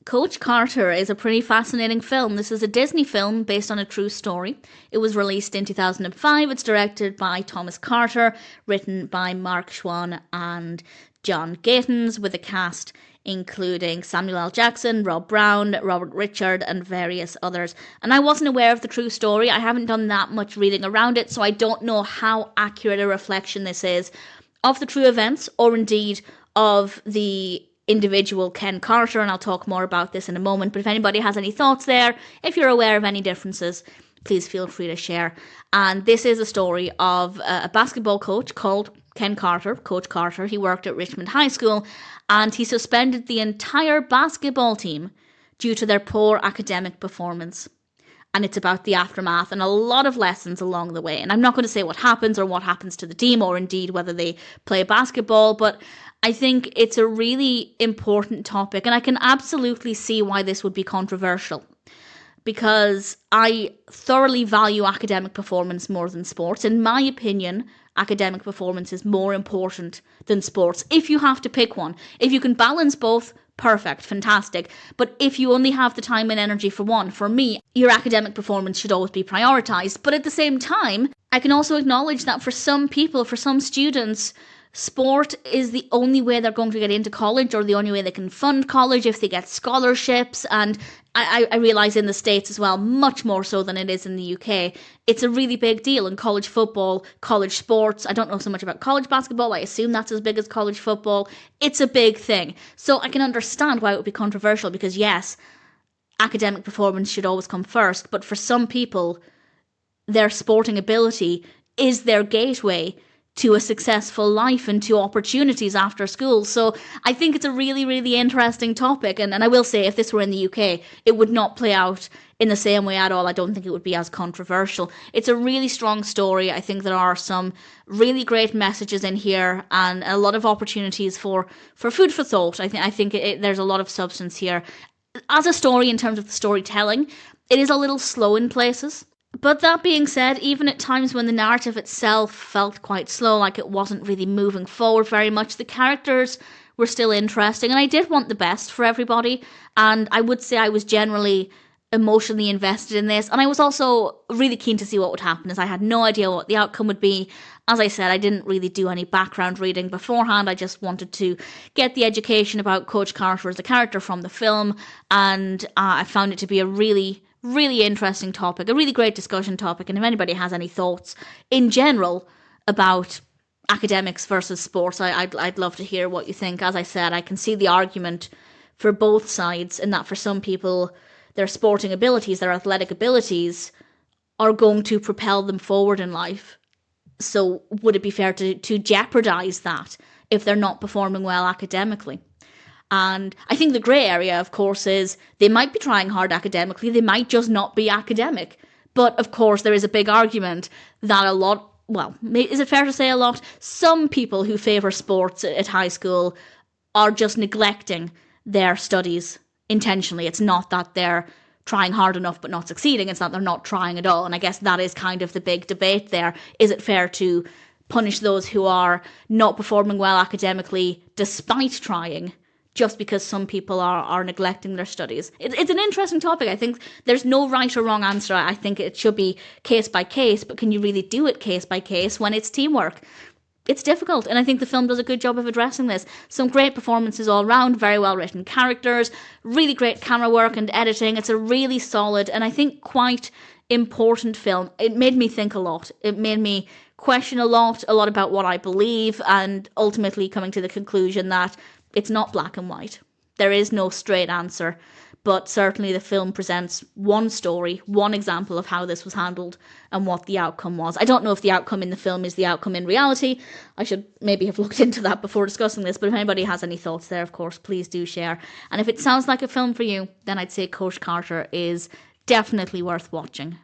Coach Carter is a pretty fascinating film. This is a Disney film based on a true story. It was released in 2005. It's directed by Thomas Carter, written by Mark Schwann and John Gatins, with a cast including Samuel L. Jackson, Rob Brown, Robert Ri'chard, and various others. And I wasn't aware of the true story. I haven't done that much reading around it, so I don't know how accurate a reflection this is of the true events, or indeed of the individual Ken Carter, and I'll talk more about this in a moment. But if anybody has any thoughts there, if you're aware of any differences, please feel free to share. And this is a story of a basketball coach called Ken Carter, Coach Carter. He worked at Richmond High School, and he suspended the entire basketball team due to their poor academic performance. And it's about the aftermath and a lot of lessons along the way. And I'm not going to say what happens or what happens to the team, or indeed whether they play basketball, but I think it's a really important topic, and I can absolutely see why this would be controversial, because I thoroughly value academic performance more than sports. In my opinion, academic performance is more important than sports, if you have to pick one. If you can balance both, perfect, fantastic. But if you only have the time and energy for one, for me, your academic performance should always be prioritized. But at the same time, I can also acknowledge that for some people, for some students, sport is the only way they're going to get into college, or the only way they can fund college if they get scholarships. And I realise in the States as well, much more so than it is in the UK, it's a really big deal in college football, college sports. I don't know so much about college basketball. I assume that's as big as college football. It's a big thing. So I can understand why it would be controversial, because yes, academic performance should always come first. But for some people, their sporting ability is their gateway to a successful life and to opportunities after school. So I think it's a really, really interesting topic. And I will say, if this were in the UK, it would not play out in the same way at all. I don't think it would be as controversial. It's a really strong story. I think there are some really great messages in here, and a lot of opportunities for food for thought. I think there's a lot of substance here. As a story, in terms of the storytelling, it is a little slow in places. But that being said, even at times when the narrative itself felt quite slow, like it wasn't really moving forward very much, the characters were still interesting, and I did want the best for everybody. And I would say I was generally emotionally invested in this, and I was also really keen to see what would happen, as I had no idea what the outcome would be. As I said, I didn't really do any background reading beforehand. I just wanted to get the education about Coach Carter as a character from the film, and I found it to be a really interesting topic, a really great discussion topic. And if anybody has any thoughts in general about academics versus sports, I'd love to hear what you think. As I said, I can see the argument for both sides, in that for some people, their sporting abilities, their athletic abilities are going to propel them forward in life. So would it be fair to jeopardize that if they're not performing well academically? And I think the grey area, of course, is they might be trying hard academically, they might just not be academic. But, of course, there is a big argument that a lot, well, is it fair to say a lot? Some people who favour sports at high school are just neglecting their studies intentionally. It's not that they're trying hard enough but not succeeding, it's that they're not trying at all. And I guess that is kind of the big debate there. Is it fair to punish those who are not performing well academically despite trying, just because some people are neglecting their studies? It's an interesting topic. I think there's no right or wrong answer. I think it should be case by case, but can you really do it case by case when it's teamwork? It's difficult, and I think the film does a good job of addressing this. Some great performances all round, very well written characters, really great camera work and editing. It's a really solid and I think quite important film. It made me think a lot. It made me question a lot about what I believe, and ultimately coming to the conclusion that it's not black and white. There is no straight answer, but certainly the film presents one story, one example of how this was handled and what the outcome was. I don't know if the outcome in the film is the outcome in reality. I should maybe have looked into that before discussing this, but if anybody has any thoughts there, of course, please do share. And if it sounds like a film for you, then I'd say Coach Carter is definitely worth watching.